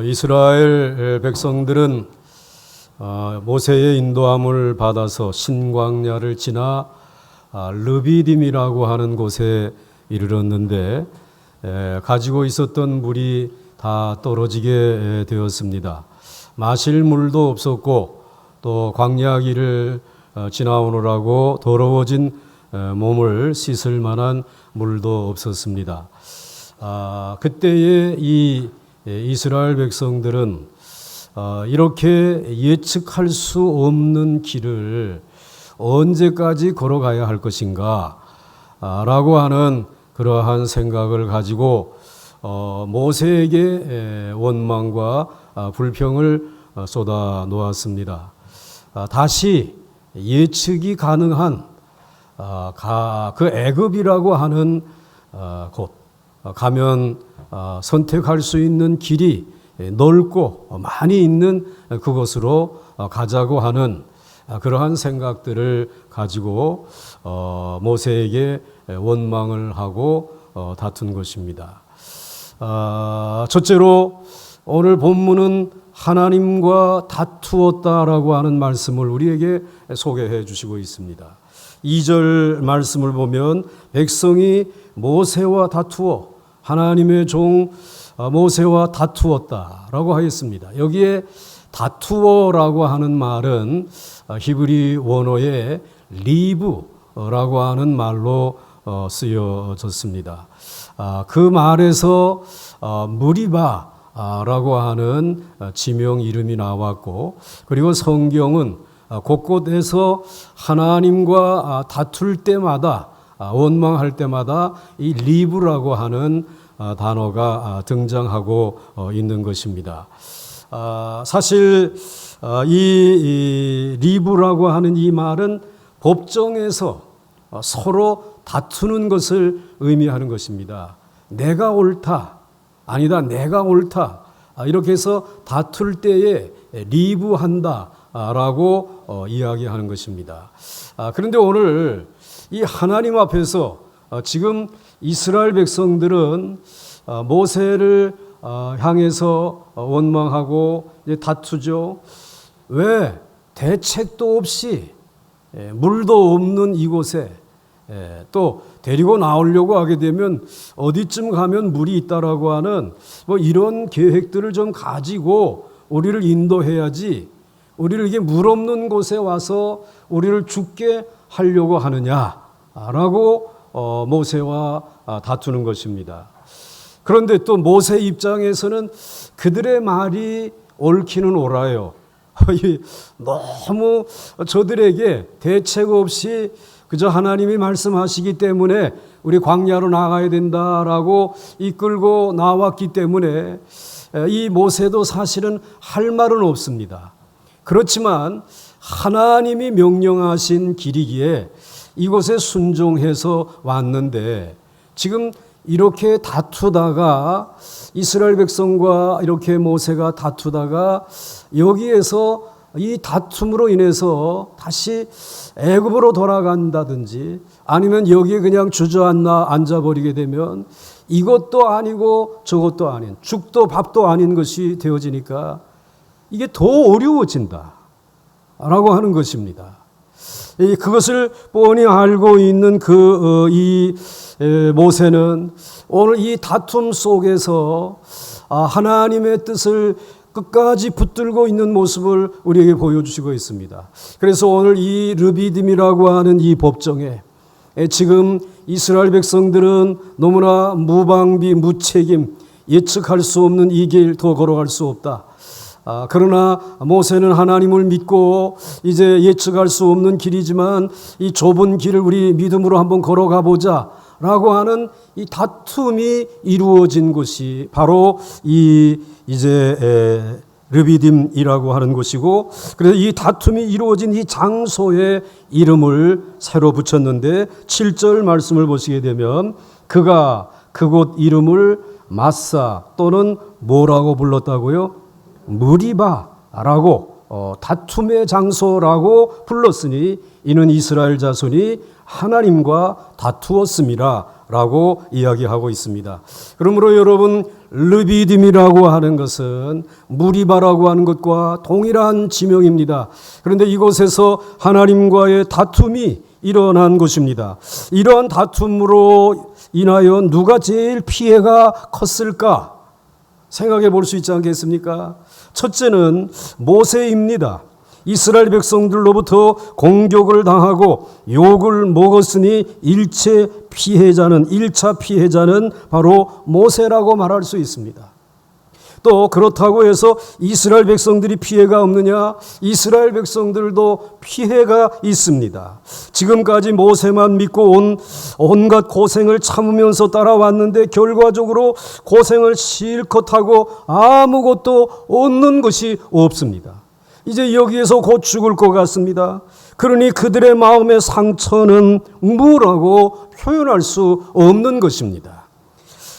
이스라엘 백성들은 모세의 인도함을 받아서 신광야를 지나 르비딤이라고 하는 곳에 이르렀는데 가지고 있었던 물이 다 떨어지게 되었습니다. 마실 물도 없었고 또 광야 길을 지나오느라고 더러워진 몸을 씻을 만한 물도 없었습니다. 그때의 이 이스라엘 백성들은 이렇게 예측할 수 없는 길을 언제까지 걸어가야 할 것인가 라고 하는 그러한 생각을 가지고 모세에게 원망과 불평을 쏟아 놓았습니다. 다시 예측이 가능한 그 애굽이라고 하는 곳 가면 선택할 수 있는 길이 넓고 많이 있는 그곳으로 가자고 하는 그러한 생각들을 가지고 모세에게 원망을 하고 다툰 것입니다. 첫째로 오늘 본문은 하나님과 다투었다라고 하는 말씀을 우리에게 소개해 주시고 있습니다. 2절 말씀을 보면 백성이 모세와 다투어 하나님의 종 모세와 다투었다라고 하였습니다. 여기에 다투어라고 하는 말은 히브리 원어의 리브라고 하는 말로 쓰여졌습니다. 그 말에서 무리바라고 하는 지명 이름이 나왔고, 그리고 성경은 곳곳에서 하나님과 다툴 때마다 원망할 때마다 이 리브라고 하는 단어가 등장하고 있는 것입니다. 사실 이 리브라고 하는 이 말은 법정에서 서로 다투는 것을 의미하는 것입니다. 내가 옳다, 아니다, 내가 옳다, 이렇게 해서 다툴 때에 리브한다 라고 이야기하는 것입니다. 그런데 오늘 이 하나님 앞에서 지금 이스라엘 백성들은 모세를 향해서 원망하고 다투죠. 왜 대책도 없이 물도 없는 이곳에 또 데리고 나오려고 하게 되면 어디쯤 가면 물이 있다라고 하는 이런 계획들을 좀 가지고 우리를 인도해야지, 우리를 이게 물 없는 곳에 와서 우리를 죽게 하려고 하느냐라고 모세와 다투는 것입니다. 그런데 또 모세 입장에서는 그들의 말이 옳기는 옳아요. 너무 저들에게 대책 없이 그저 하나님이 말씀하시기 때문에 우리 광야로 나가야 된다라고 이끌고 나왔기 때문에 이 모세도 사실은 할 말은 없습니다. 그렇지만 하나님이 명령하신 길이기에 이곳에 순종해서 왔는데, 지금 이렇게 다투다가 이스라엘 백성과 이렇게 모세가 다투다가 여기에서 이 다툼으로 인해서 다시 애굽으로 돌아간다든지 아니면 여기에 그냥 주저앉아 앉아버리게 되면 이것도 아니고 저것도 아닌, 죽도 밥도 아닌 것이 되어지니까 이게 더 어려워진다 라고 하는 것입니다. 그것을 뻔히 알고 있는 이 모세는 오늘 이 다툼 속에서 하나님의 뜻을 끝까지 붙들고 있는 모습을 우리에게 보여주시고 있습니다. 그래서 오늘 이 르비딤이라고 하는 이 법정에 지금 이스라엘 백성들은 너무나 무방비, 무책임, 예측할 수 없는 이 길 더 걸어갈 수 없다. 그러나 모세는 하나님을 믿고 이제 예측할 수 없는 길이지만 이 좁은 길을 우리 믿음으로 한번 걸어가 보자 라고 하는 이 다툼이 이루어진 곳이 바로 이제 르비딤이라고 하는 곳이고, 그래서 이 다툼이 이루어진 이 장소에 이름을 새로 붙였는데 7절 말씀을 보시게 되면 그가 그곳 이름을 마사 또는 뭐라고 불렀다고요? 무리바라고 다툼의 장소라고 불렀으니 이는 이스라엘 자손이 하나님과 다투었음이라 라고 이야기하고 있습니다. 그러므로 여러분, 르비딤이라고 하는 것은 무리바라고 하는 것과 동일한 지명입니다. 그런데 이곳에서 하나님과의 다툼이 일어난 것입니다. 이러한 다툼으로 인하여 누가 제일 피해가 컸을까 생각해 볼 수 있지 않겠습니까? 첫째는 모세입니다. 이스라엘 백성들로부터 공격을 당하고 욕을 먹었으니 1차 피해자는 바로 모세라고 말할 수 있습니다. 또 그렇다고 해서 이스라엘 백성들이 피해가 없느냐? 이스라엘 백성들도 피해가 있습니다. 지금까지 모세만 믿고 온갖 고생을 참으면서 따라왔는데 결과적으로 고생을 실컷 하고 아무것도 얻는 것이 없습니다. 이제 여기에서 곧 죽을 것 같습니다. 그러니 그들의 마음의 상처는 뭐라고 표현할 수 없는 것입니다.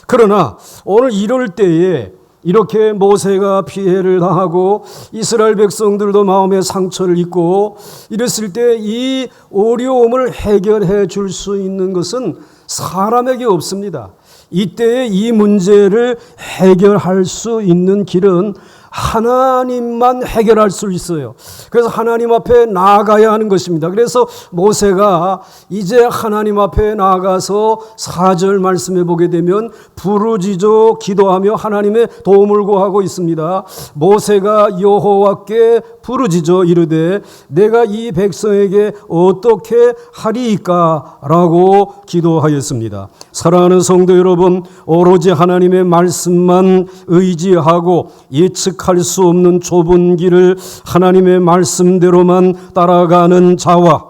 그러나 오늘 이럴 때에 이렇게 모세가 피해를 당하고 이스라엘 백성들도 마음의 상처를 입고 이랬을 때 이 어려움을 해결해 줄 수 있는 것은 사람에게 없습니다. 이때에 이 문제를 해결할 수 있는 길은 하나님만 해결할 수 있어요. 그래서 하나님 앞에 나아가야 하는 것입니다. 그래서 모세가 이제 하나님 앞에 나아가서 4절 말씀해 보게 되면 부르짖어 기도하며 하나님의 도움을 구하고 있습니다. 모세가 여호와께 부르짖어 이르되 내가 이 백성에게 어떻게 하리이까 라고 기도하였습니다. 사랑하는 성도 여러분, 오로지 하나님의 말씀만 의지하고 예측할 수 없는 좁은 길을 하나님의 말씀대로만 따라가는 자와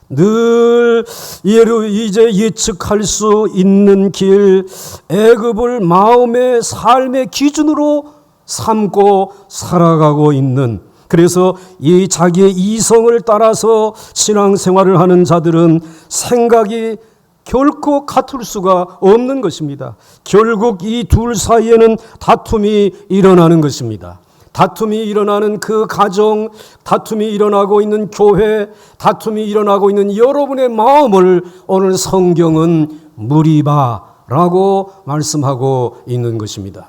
늘 이제 예측할 수 있는 길, 애굽을 마음의 삶의 기준으로 삼고 살아가고 있는, 그래서 이 자기의 이성을 따라서 신앙생활을 하는 자들은 생각이 결코 같을 수가 없는 것입니다. 결국 이 둘 사이에는 다툼이 일어나는 것입니다. 다툼이 일어나는 그 가정, 다툼이 일어나고 있는 교회, 다툼이 일어나고 있는 여러분의 마음을 오늘 성경은 무리바라고 말씀하고 있는 것입니다.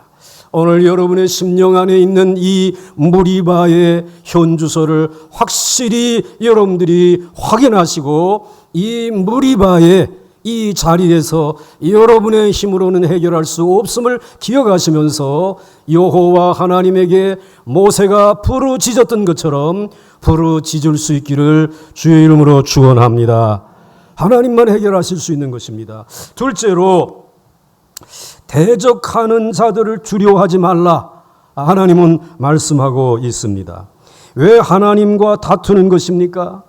오늘 여러분의 심령 안에 있는 이 무리바의 현주소를 확실히 여러분들이 확인하시고 이 무리바의 이 자리에서 여러분의 힘으로는 해결할 수 없음을 기억하시면서 여호와 하나님에게 모세가 부르짖었던 것처럼 부르짖을 수 있기를 주의 이름으로 축원합니다. 하나님만 해결하실 수 있는 것입니다. 둘째로 대적하는 자들을 두려워하지 말라. 하나님은 말씀하고 있습니다. 왜 하나님과 다투는 것입니까?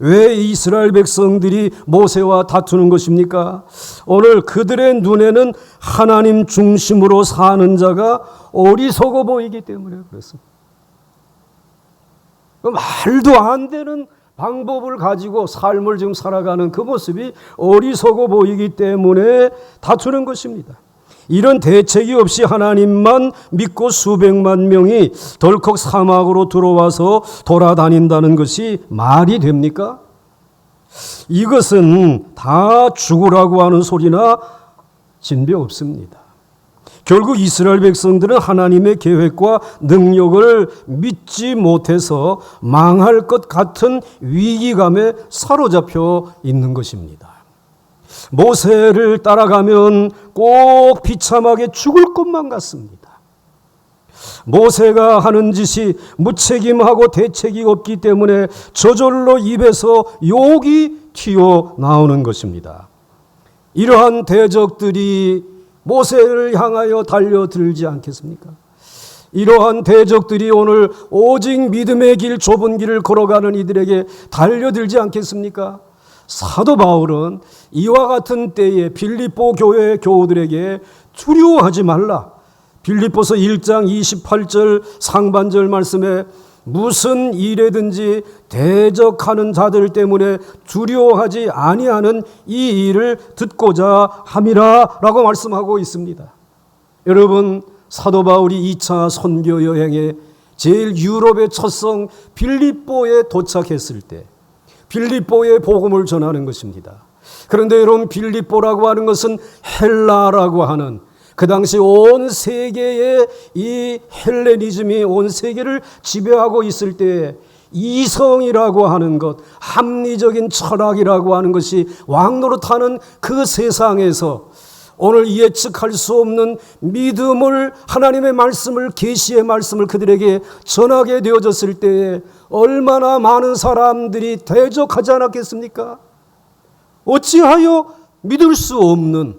왜 이스라엘 백성들이 모세와 다투는 것입니까? 오늘 그들의 눈에는 하나님 중심으로 사는 자가 어리석어 보이기 때문에 그렇습니다. 말도 안 되는 방법을 가지고 삶을 지금 살아가는 그 모습이 어리석어 보이기 때문에 다투는 것입니다. 이런 대책이 없이 하나님만 믿고 수백만 명이 덜컥 사막으로 들어와서 돌아다닌다는 것이 말이 됩니까? 이것은 다 죽으라고 하는 소리나 진배 없습니다. 결국 이스라엘 백성들은 하나님의 계획과 능력을 믿지 못해서 망할 것 같은 위기감에 사로잡혀 있는 것입니다. 모세를 따라가면 꼭 비참하게 죽을 것만 같습니다. 모세가 하는 짓이 무책임하고 대책이 없기 때문에 저절로 입에서 욕이 튀어나오는 것입니다. 이러한 대적들이 모세를 향하여 달려들지 않겠습니까? 이러한 대적들이 오늘 오직 믿음의 길, 좁은 길을 걸어가는 이들에게 달려들지 않겠습니까? 사도 바울은 이와 같은 때에 빌립보 교회 교우들에게 두려워하지 말라. 빌립보서 1장 28절 상반절 말씀에 무슨 일에든지 대적하는 자들 때문에 두려워하지 아니하는 이 일을 듣고자 함이라 라고 말씀하고 있습니다. 여러분, 사도 바울이 2차 선교 여행에 제일 유럽의 첫 성 빌립보에 도착했을 때 빌립보에 복음을 전하는 것입니다. 그런데 여러분, 빌립보라고 하는 것은 헬라라고 하는, 그 당시 온 세계의 이 헬레니즘이 온 세계를 지배하고 있을 때에 이성이라고 하는 것, 합리적인 철학이라고 하는 것이 왕노릇하는 그 세상에서 오늘 예측할 수 없는 믿음을, 하나님의 말씀을, 계시의 말씀을 그들에게 전하게 되어졌을 때에 얼마나 많은 사람들이 대적하지 않았겠습니까? 어찌하여 믿을 수 없는,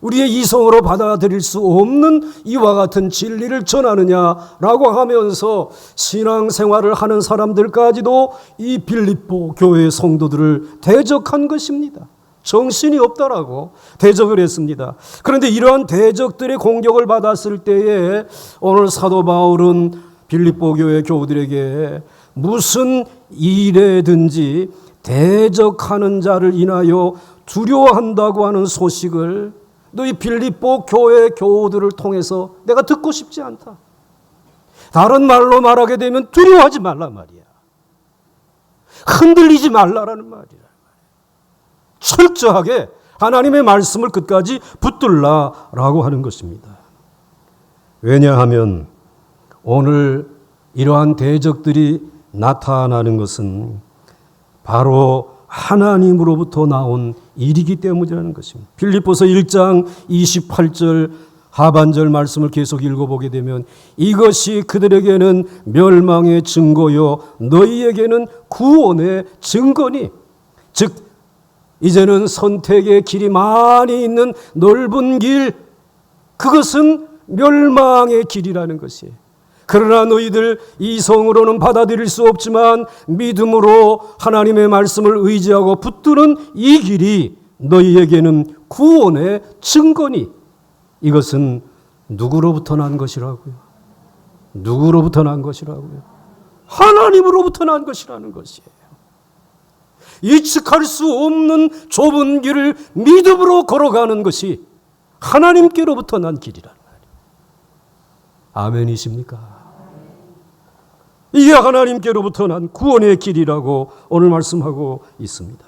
우리의 이성으로 받아들일 수 없는 이와 같은 진리를 전하느냐라고 하면서 신앙생활을 하는 사람들까지도 이 빌립보 교회 성도들을 대적한 것입니다. 정신이 없다라고 대적을 했습니다. 그런데 이러한 대적들의 공격을 받았을 때에 오늘 사도 바울은 빌립보 교회 교우들에게 무슨 일에든지 대적하는 자를 인하여 두려워한다고 하는 소식을 너희 빌립보 교회 교우들을 통해서 내가 듣고 싶지 않다. 다른 말로 말하게 되면 두려워하지 말란 말이야. 흔들리지 말라라는 말이야. 철저하게 하나님의 말씀을 끝까지 붙들라라고 하는 것입니다. 왜냐하면 오늘 이러한 대적들이 나타나는 것은 바로 하나님으로부터 나온 일이기 때문이라는 것입니다. 빌립보서 1장 28절 하반절 말씀을 계속 읽어보게 되면 이것이 그들에게는 멸망의 증거요 너희에게는 구원의 증거니, 즉 이제는 선택의 길이 많이 있는 넓은 길, 그것은 멸망의 길이라는 것이에요. 그러나 너희들 이성으로는 받아들일 수 없지만 믿음으로 하나님의 말씀을 의지하고 붙드는 이 길이 너희에게는 구원의 증거니, 이것은 누구로부터 난 것이라고요? 누구로부터 난 것이라고요? 하나님으로부터 난 것이라는 것이에요. 예측할 수 없는 좁은 길을 믿음으로 걸어가는 것이 하나님께로부터 난 길이라는 말이에요. 아멘이십니까? 이게 하나님께로부터 난 구원의 길이라고 오늘 말씀하고 있습니다.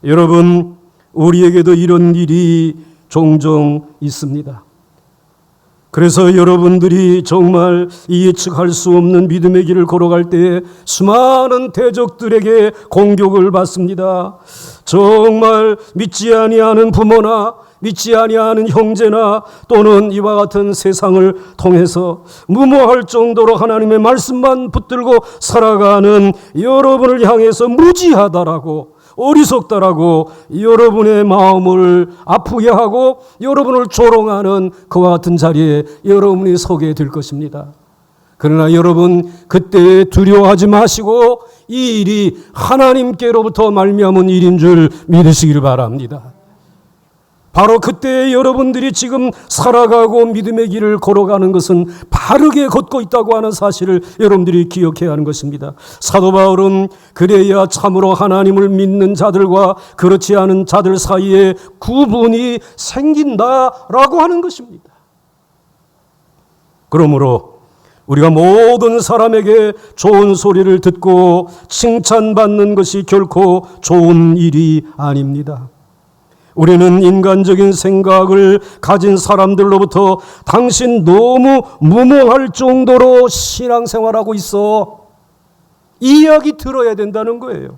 여러분, 우리에게도 이런 일이 종종 있습니다. 그래서 여러분들이 정말 예측할 수 없는 믿음의 길을 걸어갈 때에 수많은 대적들에게 공격을 받습니다. 정말 믿지 아니하는 부모나 믿지 아니하는 형제나 또는 이와 같은 세상을 통해서 무모할 정도로 하나님의 말씀만 붙들고 살아가는 여러분을 향해서 무지하다라고, 어리석다라고 여러분의 마음을 아프게 하고 여러분을 조롱하는 그와 같은 자리에 여러분이 서게 될 것입니다. 그러나 여러분, 그때 두려워하지 마시고 이 일이 하나님께로부터 말미암은 일인 줄 믿으시길 바랍니다. 바로 그때 여러분들이 지금 살아가고 믿음의 길을 걸어가는 것은 바르게 걷고 있다고 하는 사실을 여러분들이 기억해야 하는 것입니다. 사도 바울은 그래야 참으로 하나님을 믿는 자들과 그렇지 않은 자들 사이에 구분이 생긴다라고 하는 것입니다. 그러므로 우리가 모든 사람에게 좋은 소리를 듣고 칭찬받는 것이 결코 좋은 일이 아닙니다. 우리는 인간적인 생각을 가진 사람들로부터 당신 너무 무모할 정도로 신앙생활하고 있어, 이 이야기 들어야 된다는 거예요.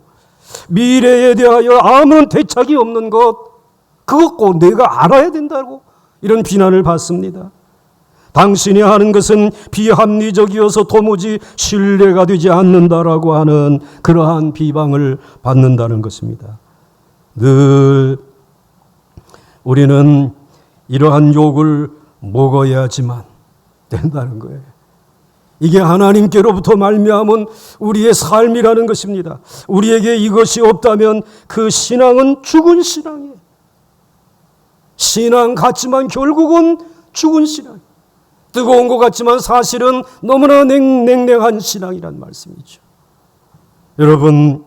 미래에 대하여 아무런 대책이 없는 것, 그것 꼭 내가 알아야 된다고 이런 비난을 받습니다. 당신이 하는 것은 비합리적이어서 도무지 신뢰가 되지 않는다라고 하는 그러한 비방을 받는다는 것입니다. 늘 우리는 이러한 욕을 먹어야지만 된다는 거예요. 이게 하나님께로부터 말미암은 우리의 삶이라는 것입니다. 우리에게 이것이 없다면 그 신앙은 죽은 신앙이에요. 신앙 같지만 결국은 죽은 신앙. 뜨거운 것 같지만 사실은 너무나 냉랭한 신앙이란 말씀이죠. 여러분,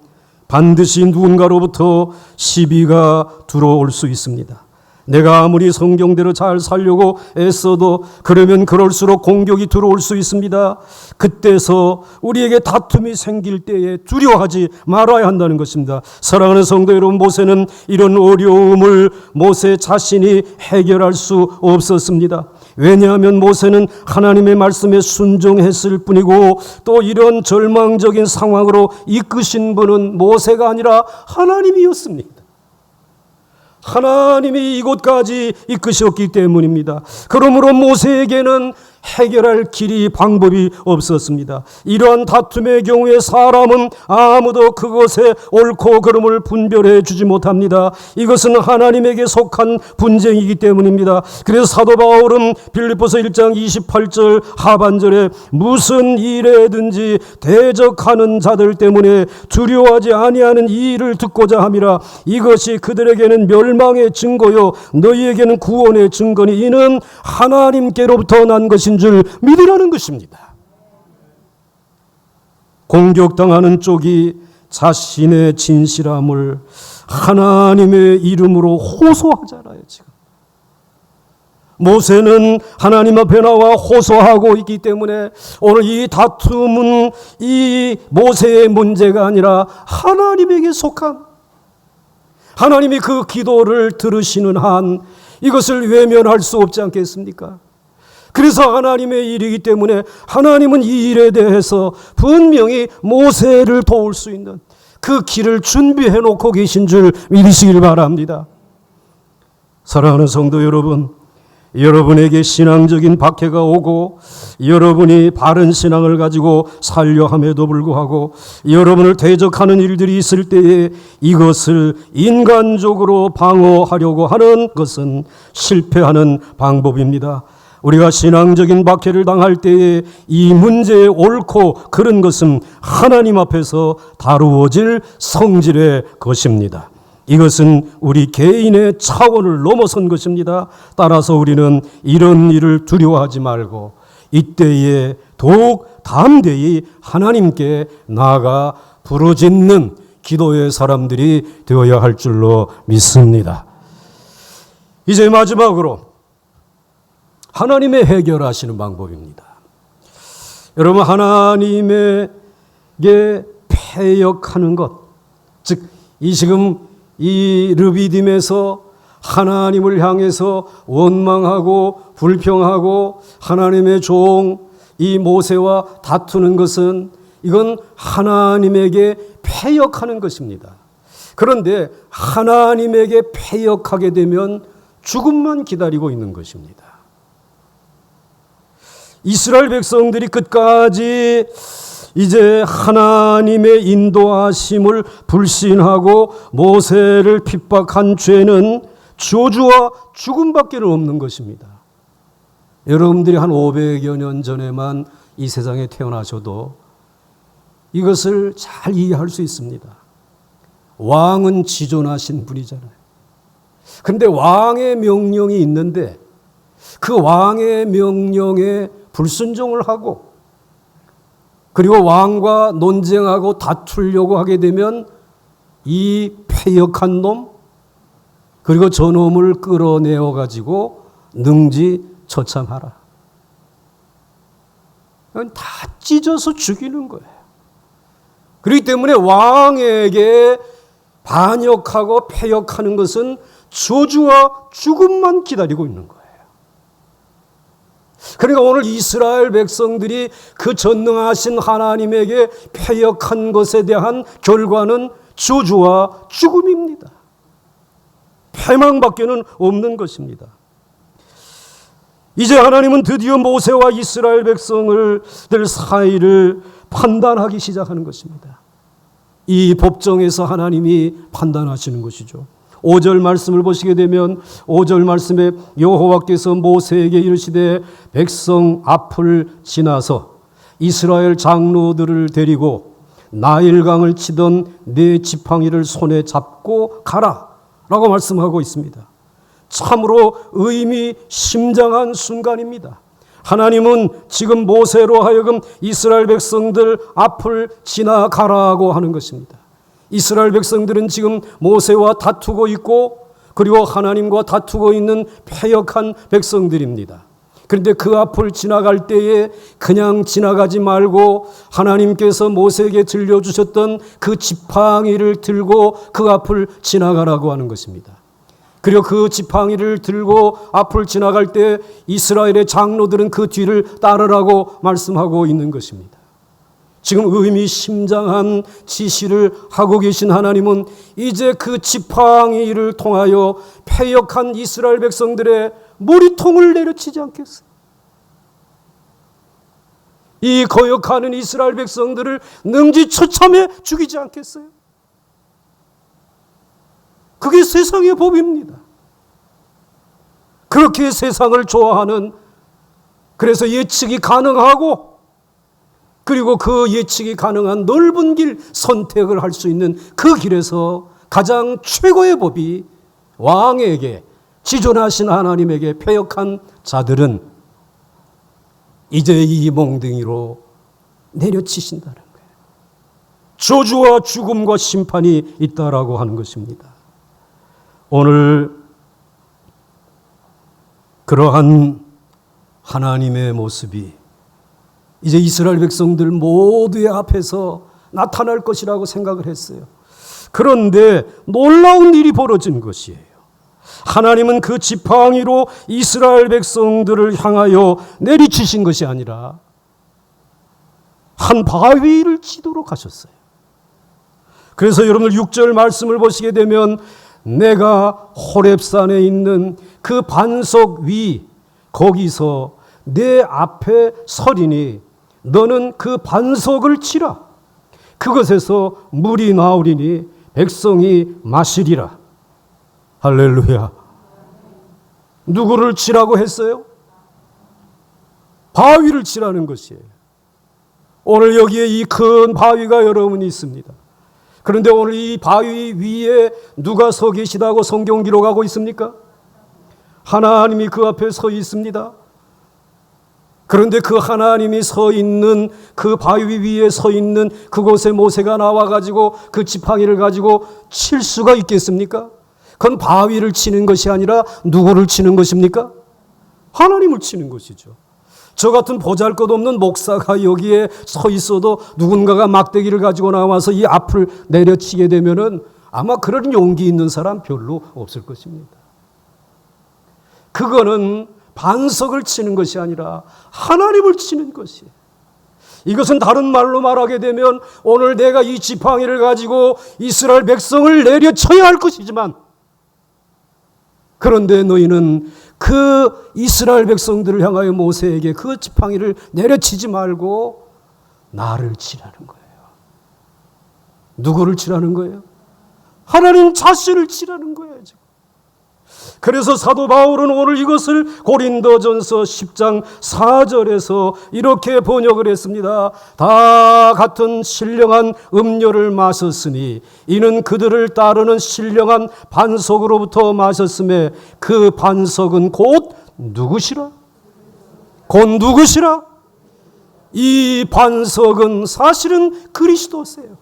반드시 누군가로부터 시비가 들어올 수 있습니다. 내가 아무리 성경대로 잘 살려고 애써도 그러면 그럴수록 공격이 들어올 수 있습니다. 그때서 우리에게 다툼이 생길 때에 두려워하지 말아야 한다는 것입니다. 사랑하는 성도 여러분, 모세는 이런 어려움을 모세 자신이 해결할 수 없었습니다. 왜냐하면 모세는 하나님의 말씀에 순종했을 뿐이고 또 이런 절망적인 상황으로 이끄신 분은 모세가 아니라 하나님이었습니다. 하나님이 이곳까지 이끄셨기 때문입니다. 그러므로 모세에게는 해결할 길이 방법이 없었습니다. 이러한 다툼의 경우에 사람은 아무도 그것의 옳고 그름을 분별해 주지 못합니다. 이것은 하나님에게 속한 분쟁이기 때문입니다. 그래서 사도 바울은 빌립보서 1장 28절 하반절에 무슨 일에든지 대적하는 자들 때문에 두려워하지 아니하는 이 일을 듣고자 함이라. 이것이 그들에게는 멸망의 증거요 너희에게는 구원의 증거니 이는 하나님께로부터 난 것인 줄 믿으라는 것입니다. 공격당하는 쪽이 자신의 진실함을 하나님의 이름으로 호소하잖아요. 지금 모세는 하나님 앞에 나와 호소하고 있기 때문에 오늘 이 다툼은 이 모세의 문제가 아니라 하나님에게 속한, 하나님이 그 기도를 들으시는 한 이것을 외면할 수 없지 않겠습니까? 그래서 하나님의 일이기 때문에 하나님은 이 일에 대해서 분명히 모세를 도울 수 있는 그 길을 준비해 놓고 계신 줄 믿으시길 바랍니다. 사랑하는 성도 여러분, 여러분에게 신앙적인 박해가 오고 여러분이 바른 신앙을 가지고 살려 함에도 불구하고 여러분을 대적하는 일들이 있을 때에 이것을 인간적으로 방어하려고 하는 것은 실패하는 방법입니다. 우리가 신앙적인 박해를 당할 때에 이 문제의 옳고 그른 것은 하나님 앞에서 다루어질 성질의 것입니다. 이것은 우리 개인의 차원을 넘어선 것입니다. 따라서 우리는 이런 일을 두려워하지 말고 이때에 더욱 담대히 하나님께 나아가 부르짖는 기도의 사람들이 되어야 할 줄로 믿습니다. 이제 마지막으로 하나님의 해결하시는 방법입니다. 여러분, 하나님에게 패역하는 것, 즉 이 지금 이 르비딤에서 하나님을 향해서 원망하고 불평하고 하나님의 종 이 모세와 다투는 것은 이건 하나님에게 패역하는 것입니다. 그런데 하나님에게 패역하게 되면 죽음만 기다리고 있는 것입니다. 이스라엘 백성들이 끝까지 이제 하나님의 인도하심을 불신하고 모세를 핍박한 죄는 저주와 죽음밖에 없는 것입니다. 여러분들이 한 500여 년 전에만 이 세상에 태어나셔도 이것을 잘 이해할 수 있습니다. 왕은 지존하신 분이잖아요. 그런데 왕의 명령이 있는데 그 왕의 명령에 불순종을 하고 그리고 왕과 논쟁하고 다투려고 하게 되면 이 패역한 놈 그리고 저놈을 끌어내어 가지고 능지처참하라. 다 찢어서 죽이는 거예요. 그렇기 때문에 왕에게 반역하고 패역하는 것은 저주와 죽음만 기다리고 있는 거예요. 그러니까 오늘 이스라엘 백성들이 그 전능하신 하나님에게 패역한 것에 대한 결과는 저주와 죽음입니다. 패망밖에는 없는 것입니다. 이제 하나님은 드디어 모세와 이스라엘 백성들 사이를 판단하기 시작하는 것입니다. 이 법정에서 하나님이 판단하시는 것이죠. 5절 말씀을 보시게 되면 5절 말씀에 여호와께서 모세에게 이르시되 백성 앞을 지나서 이스라엘 장로들을 데리고 나일강을 치던 네 지팡이를 손에 잡고 가라 라고 말씀하고 있습니다. 참으로 의미심장한 순간입니다. 하나님은 지금 모세로 하여금 이스라엘 백성들 앞을 지나가라고 하는 것입니다. 이스라엘 백성들은 지금 모세와 다투고 있고 그리고 하나님과 다투고 있는 패역한 백성들입니다. 그런데 그 앞을 지나갈 때에 그냥 지나가지 말고 하나님께서 모세에게 들려주셨던 그 지팡이를 들고 그 앞을 지나가라고 하는 것입니다. 그리고 그 지팡이를 들고 앞을 지나갈 때 이스라엘의 장로들은 그 뒤를 따르라고 말씀하고 있는 것입니다. 지금 의미심장한 지시를 하고 계신 하나님은 이제 그 지팡이를 통하여 패역한 이스라엘 백성들의 머리통을 내려치지 않겠어요? 이 거역하는 이스라엘 백성들을 능지처참해 죽이지 않겠어요? 그게 세상의 법입니다. 그렇게 세상을 좋아하는, 그래서 예측이 가능하고 그리고 그 예측이 가능한 넓은 길 선택을 할 수 있는 그 길에서 가장 최고의 법이 왕에게, 지존하신 하나님에게 패역한 자들은 이제 이 몽둥이로 내려치신다는 거예요. 저주와 죽음과 심판이 있다라고 하는 것입니다. 오늘 그러한 하나님의 모습이 이제 이스라엘 백성들 모두의 앞에서 나타날 것이라고 생각을 했어요. 그런데 놀라운 일이 벌어진 것이에요. 하나님은 그 지팡이로 이스라엘 백성들을 향하여 내리치신 것이 아니라 한 바위를 치도록 하셨어요. 그래서 여러분들 6절 말씀을 보시게 되면 내가 호렙산에 있는 그 반석 위 거기서 내 앞에 서리니 너는 그 반석을 치라. 그것에서 물이 나오리니 백성이 마시리라. 할렐루야. 누구를 치라고 했어요? 바위를 치라는 것이에요. 오늘 여기에 이 큰 바위가 여러분이 있습니다. 그런데 오늘 이 바위 위에 누가 서 계시다고 성경 기록하고 있습니까? 하나님이 그 앞에 서 있습니다. 그런데 그 하나님이 서 있는 그 바위 위에 서 있는 그곳에 모세가 나와가지고 그 지팡이를 가지고 칠 수가 있겠습니까? 그건 바위를 치는 것이 아니라 누구를 치는 것입니까? 하나님을 치는 것이죠. 저 같은 보잘것없는 목사가 여기에 서 있어도 누군가가 막대기를 가지고 나와서 이 앞을 내려치게 되면은 아마 그런 용기 있는 사람 별로 없을 것입니다. 그거는 반석을 치는 것이 아니라 하나님을 치는 것이에요. 이것은 다른 말로 말하게 되면 오늘 내가 이 지팡이를 가지고 이스라엘 백성을 내려쳐야 할 것이지만, 그런데 너희는 그 이스라엘 백성들을 향하여 모세에게 그 지팡이를 내려치지 말고 나를 치라는 거예요. 누구를 치라는 거예요? 하나님 자신을 치라는 거예요. 지금. 그래서 사도 바울은 오늘 이것을 고린도전서 10장 4절에서 이렇게 번역을 했습니다. 다 같은 신령한 음료를 마셨으니 이는 그들을 따르는 신령한 반석으로부터 마셨음에 그 반석은 곧 누구시라? 곧 누구시라? 이 반석은 사실은 그리스도세요.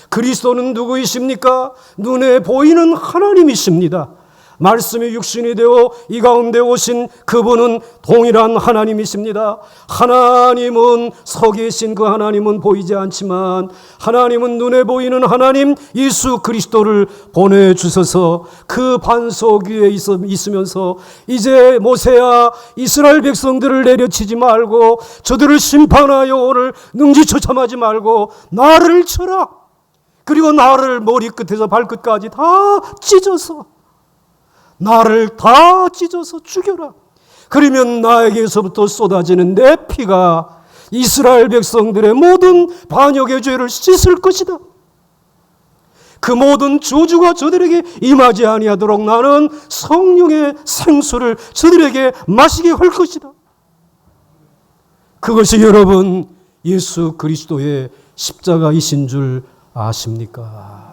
그리스도는 누구이십니까? 눈에 보이는 하나님이십니다. 말씀이 육신이 되어 이 가운데 오신 그분은 동일한 하나님이십니다. 하나님은 서 계신 그 하나님은 보이지 않지만 하나님은 눈에 보이는 하나님 예수 그리스도를 보내주셔서 그 반석 위에 있으면서 이제 모세야 이스라엘 백성들을 내려치지 말고 저들을 심판하여 오늘 능지처참하지 말고 나를 쳐라. 그리고 나를 머리끝에서 발끝까지 다 찢어서 나를 다 찢어서 죽여라. 그러면 나에게서부터 쏟아지는 내 피가 이스라엘 백성들의 모든 반역의 죄를 씻을 것이다. 그 모든 저주가 저들에게 임하지 아니하도록 나는 성령의 생수를 저들에게 마시게 할 것이다. 그것이 여러분 예수 그리스도의 십자가이신 줄 아십니까?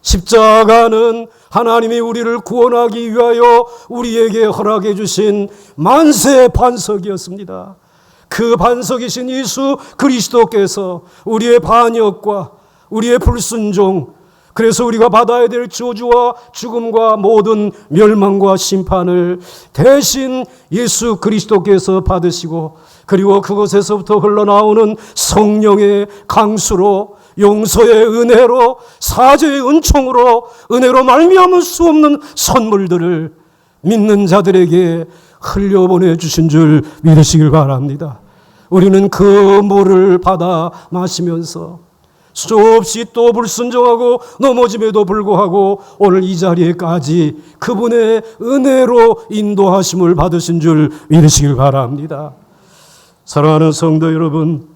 십자가는 하나님이 우리를 구원하기 위하여 우리에게 허락해 주신 만세의 반석이었습니다. 그 반석이신 예수 그리스도께서 우리의 반역과 우리의 불순종 그래서 우리가 받아야 될 저주와 죽음과 모든 멸망과 심판을 대신 예수 그리스도께서 받으시고, 그리고 그곳에서부터 흘러나오는 성령의 강수로, 용서의 은혜로, 사죄의 은총으로, 은혜로 말미암을 수 없는 선물들을 믿는 자들에게 흘려보내 주신 줄 믿으시길 바랍니다. 우리는 그 물을 받아 마시면서 수없이 또 불순종하고 넘어짐에도 불구하고 오늘 이 자리에까지 그분의 은혜로 인도하심을 받으신 줄 믿으시길 바랍니다. 사랑하는 성도 여러분,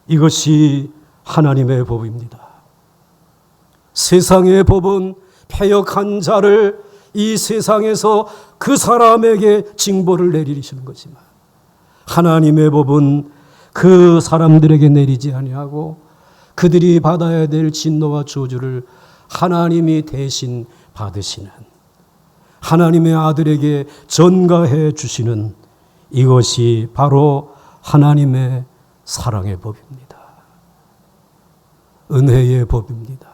이것이 하나님의 법입니다. 세상의 법은 패역한 자를 이 세상에서 그 사람에게 징벌을 내리시는 거지만, 하나님의 법은 그 사람들에게 내리지 아니하고 그들이 받아야 될 진노와 저주를 하나님이 대신 받으시는, 하나님의 아들에게 전가해 주시는, 이것이 바로 하나님의 사랑의 법입니다. 은혜의 법입니다.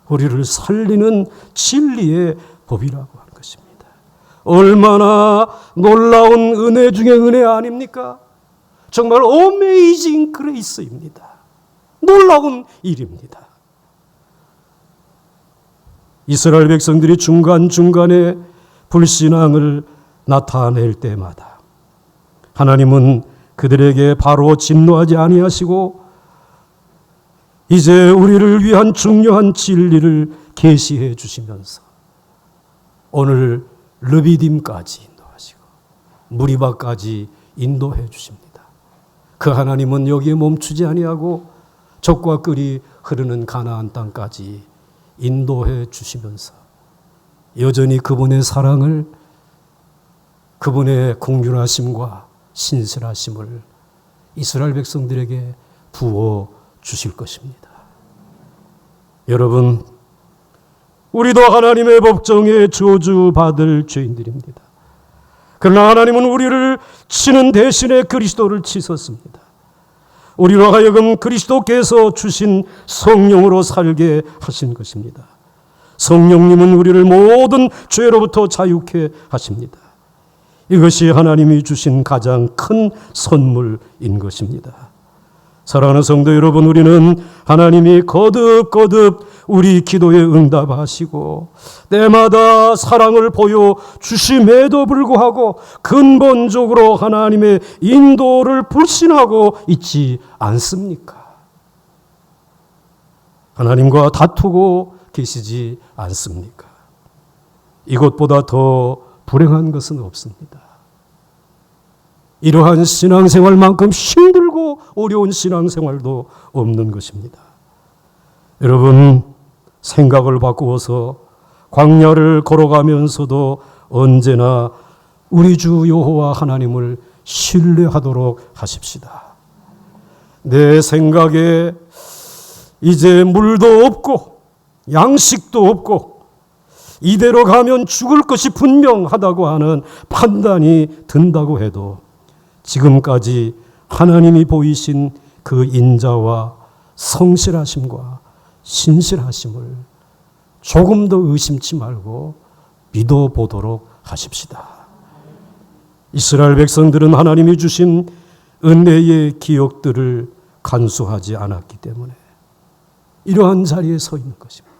우리를 살리는 진리의 법이라고 하는 것입니다. 얼마나 놀라운 은혜 중에 은혜 아닙니까? 정말 어메이징 그레이스입니다. 놀라운 일입니다. 이스라엘 백성들이 중간중간에 불신앙을 나타낼 때마다 하나님은 그들에게 바로 진노하지 아니하시고 이제 우리를 위한 중요한 진리를 계시해 주시면서 오늘 르비딤까지 인도하시고 무리바까지 인도해 주십니다. 그 하나님은 여기에 멈추지 아니하고 적과 꿀이 흐르는 가나안 땅까지 인도해 주시면서 여전히 그분의 사랑을, 그분의 공률하심과 신실하심을 이스라엘 백성들에게 부어 주실 것입니다. 여러분, 우리도 하나님의 법정에 저주받을 죄인들입니다. 그러나 하나님은 우리를 치는 대신에 그리스도를 치셨습니다. 우리로 하여금 그리스도께서 주신 성령으로 살게 하신 것입니다. 성령님은 우리를 모든 죄로부터 자유케 하십니다. 이것이 하나님이 주신 가장 큰 선물인 것입니다. 사랑하는 성도 여러분, 우리는 하나님이 거듭거듭 우리 기도에 응답하시고 때마다 사랑을 보여주심에도 불구하고 근본적으로 하나님의 인도를 불신하고 있지 않습니까? 하나님과 다투고 계시지 않습니까? 이것보다 더 불행한 것은 없습니다. 이러한 신앙생활만큼 힘들고 어려운 신앙생활도 없는 것입니다. 여러분, 생각을 바꾸어서 광야를 걸어가면서도 언제나 우리 주 여호와 하나님을 신뢰하도록 하십시다. 내 생각에 이제 물도 없고 양식도 없고 이대로 가면 죽을 것이 분명하다고 하는 판단이 든다고 해도 지금까지 하나님이 보이신 그 인자와 성실하심과 신실하심을 조금 더 의심치 말고 믿어보도록 하십시다. 이스라엘 백성들은 하나님이 주신 은혜의 기억들을 간수하지 않았기 때문에 이러한 자리에 서 있는 것입니다.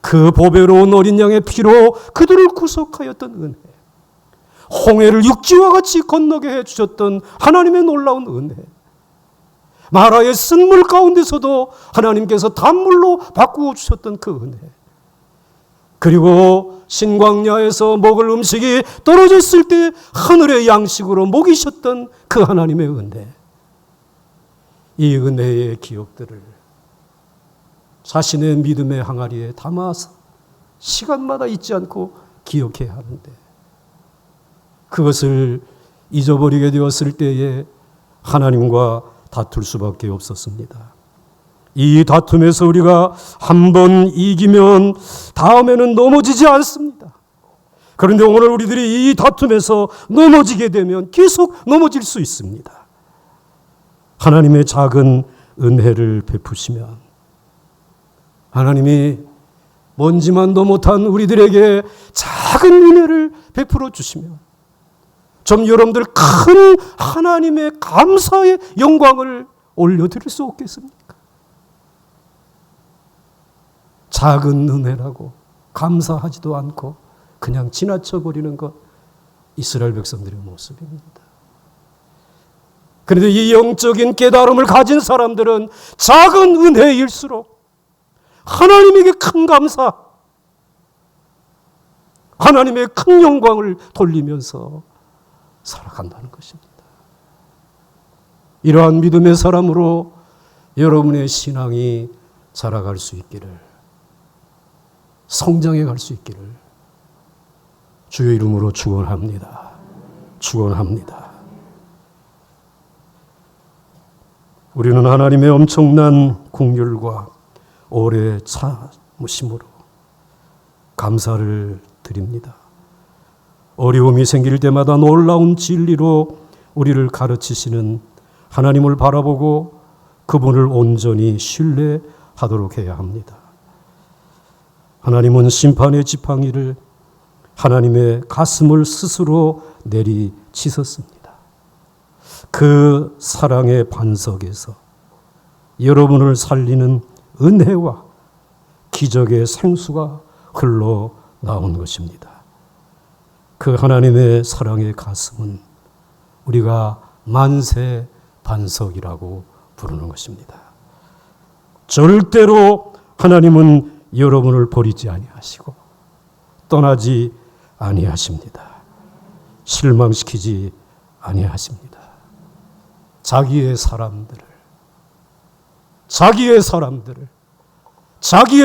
그 보배로운 어린 양의 피로 그들을 구속하였던 은혜, 홍해를 육지와 같이 건너게 해주셨던 하나님의 놀라운 은혜, 마라의 쓴물 가운데서도 하나님께서 단물로 바꾸어 주셨던 그 은혜, 그리고 신광야에서 먹을 음식이 떨어졌을 때 하늘의 양식으로 먹이셨던 그 하나님의 은혜, 이 은혜의 기억들을 자신의 믿음의 항아리에 담아서 시간마다 잊지 않고 기억해야 하는데 그것을 잊어버리게 되었을 때에 하나님과 다툴 수밖에 없었습니다. 이 다툼에서 우리가 한 번 이기면 다음에는 넘어지지 않습니다. 그런데 오늘 우리들이 이 다툼에서 넘어지게 되면 계속 넘어질 수 있습니다. 하나님의 작은 은혜를 베푸시면 하나님이 먼지만도 못한 우리들에게 작은 은혜를 베풀어 주시면 좀 여러분들 큰 하나님의 감사의 영광을 올려드릴 수 없겠습니까? 작은 은혜라고 감사하지도 않고 그냥 지나쳐버리는 것, 이스라엘 백성들의 모습입니다. 그런데 이 영적인 깨달음을 가진 사람들은 작은 은혜일수록 하나님에게 큰 감사, 하나님의 큰 영광을 돌리면서 살아간다는 것입니다. 이러한 믿음의 사람으로 여러분의 신앙이 자라갈 수 있기를, 성장해 갈 수 있기를 주의 이름으로 축원합니다. 축원합니다. 우리는 하나님의 엄청난 긍휼과 오래 참으심으로 감사를 드립니다. 어려움이 생길 때마다 놀라운 진리로 우리를 가르치시는 하나님을 바라보고 그분을 온전히 신뢰하도록 해야 합니다. 하나님은 심판의 지팡이를 하나님의 가슴을 스스로 내리치셨습니다. 그 사랑의 반석에서 여러분을 살리는 은혜와 기적의 생수가 흘러나온 것입니다. 그 하나님의 사랑의 가슴은 우리가 만세 반석이라고 부르는 것입니다. 절대로 하나님은 여러분을 버리지 아니하시고 떠나지 아니하십니다. 실망시키지 아니하십니다. 자기의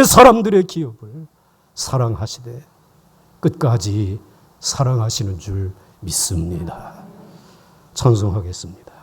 사람들의 기업을 사랑하시되 끝까지 사랑하시는 줄 믿습니다. 찬송하겠습니다.